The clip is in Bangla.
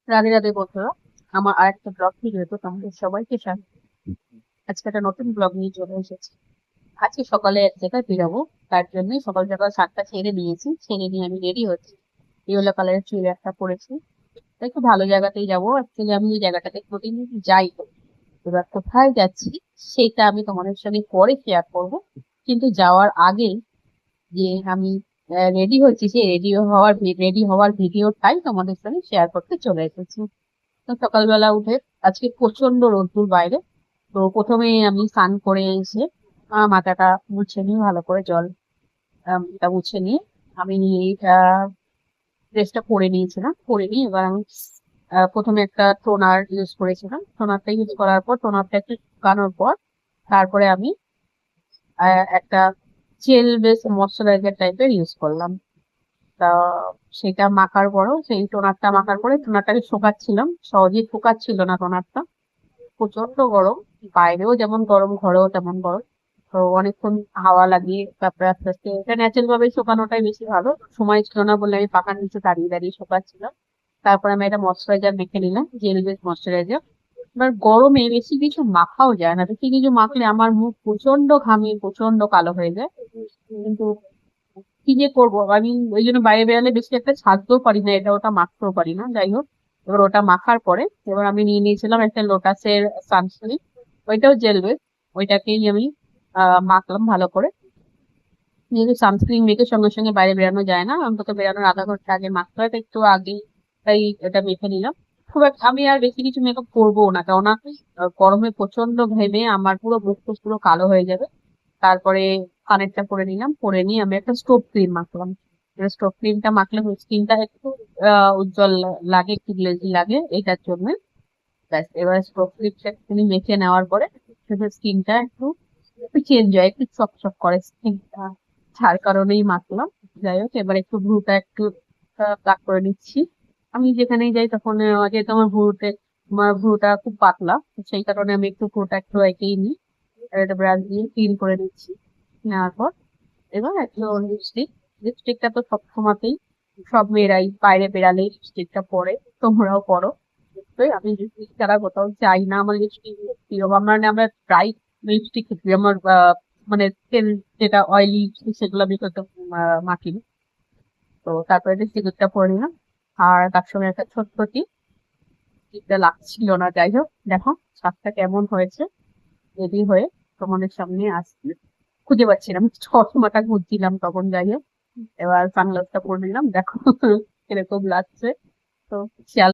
রাধে রাধে বন্ধুরা, আমার আরেকটা ব্লগ ভিডিওতে তোমাদের সবাইকে স্বাগত। আজকে একটা নতুন ব্লগ নিয়ে চলে এসেছি। আজকে সকালে এক জায়গায় বেরোবো, তার জন্যই সকাল সকাল শাকটা ছেড়ে নিয়েছি। ছেড়ে নিয়ে আমি রেডি হচ্ছি। ইয়েলো কালারের চুড়ি একটা পরেছি। তাই একটু ভালো জায়গাতেই যাবো। অ্যাকচুয়ালি আমি এই জায়গাটাতে প্রতিদিন যাই তো। এবার কোথায় যাচ্ছি সেটা আমি তোমাদের সঙ্গে পরে শেয়ার করব। কিন্তু যাওয়ার আগে যে আমি রেডি হচ্ছি, সেই রেডি হওয়ার ভিডিওটাই তোমাদের সঙ্গে শেয়ার করতে চলে এসেছি। তো সকালবেলা উঠে আজকে প্রচন্ড রোদ্দুর বাইরে। তো প্রথমেই আমি স্নান করে এসে মাথাটা মুছে নিয়ে ভালো করে জল টা মুছে নিয়ে আমি ড্রেসটা পরে নিয়েছিলাম। পরে নিয়ে এবার আমি প্রথমে একটা টোনার ইউজ করেছিলাম। টোনারটা ইউজ করার পর টোনারটা একটু শুকানোর পর তারপরে আমি একটা জেল বেস ময়শ্চারাইজার টাইপের ইউজ করলাম। তা সেটা মাখার পরও সেই টোনারটা মাখার পরে টোনারটাকে শোকাচ্ছিলাম, সহজেই শুকাচ্ছিল না টোনারটা। প্রচন্ড গরম, বাইরেও যেমন গরম ঘরেও তেমন গরম। তো অনেকক্ষণ হাওয়া লাগিয়ে তারপরে আস্তে আস্তে এটা ন্যাচারাল ভাবে শুকানোটাই বেশি ভালো। সময় ছিল না বলে আমি পাখার নিচে দাঁড়িয়ে দাঁড়িয়ে শুকাচ্ছিলাম। তারপরে আমি একটা ময়শ্চারাইজার মেখে নিলাম, জেল বেস ময়শ্চারাইজার। এবার গরমে বেশি কিছু মাখাও যায় না, বেশি কিছু মাখলে আমার মুখ প্রচন্ড ঘামে, প্রচন্ড কালো হয়ে যায়। কিন্তু কি যে করবো আমি, ওই জন্য বাইরে বেরালে বেশি একটা ছাড়তেও পারি না, এটা ওটা মাখতেও পারি না। যাই হোক, এবার ওটা মাখার পরে এবার আমি নিয়ে নিয়েছিলাম একটা লোটাসের সানস্ক্রিন। ওইটাও জেল বেস। ওইটাকেই আমি মাখলাম ভালো করে। যেহেতু সানস্ক্রিন মেখে সঙ্গে সঙ্গে বাইরে বেরানো যায় না, অন্তত বেরানোর আধা ঘন্টা আগে মাখতে হয়, তাই একটু আগে তাই এটা মেখে নিলাম। খুব একটা আমি আর বেশি কিছু মেকআপ করবো না, কেননা গরমে প্রচন্ড ঘেমে আমার পুরো মুখ টুখ পুরো কালো হয়ে যাবে। তারপরে কানেরটা করে নিলাম, করে নিয়ে আমি একটা স্টোভ ক্রিম মাখলাম। স্টোভ ক্রিমটা মাখলে স্কিনটা একটু উজ্জ্বল লাগে, একটু গ্লেজি লাগে, এটার জন্য। ব্যাস, এবার স্টোভ ক্রিমটা একটুখানি মেখে নেওয়ার পরে স্কিনটা একটু একটু চেঞ্জ হয়, একটু চকচক করে স্কিনটা। যার কারণেই মাখলাম। যাই হোক, এবার একটু ভ্রুটা একটু প্লাক করে নিচ্ছি। আমি যেখানেই যাই তখন যেহেতু আমার ভ্রুটা খুব পাতলা, তো সেই কারণে আমি একটু ভ্রুটা একটু এঁকেই নিই। আর এটা ব্রাশ দিয়ে ক্লিন করে নিচ্ছি। নেওয়ার পর এবার একটু লিপস্টিক। লিপস্টিকটা তো সব সময়তেই সব মেয়েরাই বাইরে বেরালে লিপস্টিকটা পরে, তোমরাও পরো নিশ্চয়ই। আমি লিপস্টিক ছাড়া কোথাও যাই না, আমার লিপস্টিক প্রিয়। আমার মানে আমরা প্রায় লিপস্টিক আমার মানে তেল, যেটা অয়েলি সেগুলো আমি করতে মাখি না। তো তারপরে লিপস্টিকটা পরে নিলাম। আর তার সঙ্গে একটা ছোট্ট টিপটা লাগছিল না। যাই হোক, দেখো ছাদটা কেমন হয়েছে। রেডি হয়ে তোমাদের সামনে আসছি। খুঁজে পাচ্ছিলাম, চশমাটা খুঁজছিলাম তখন। যাই হোক, এবার সানগ্লাসটা পরে নিলাম, দেখো কিরকম লাগছে। তো খেয়াল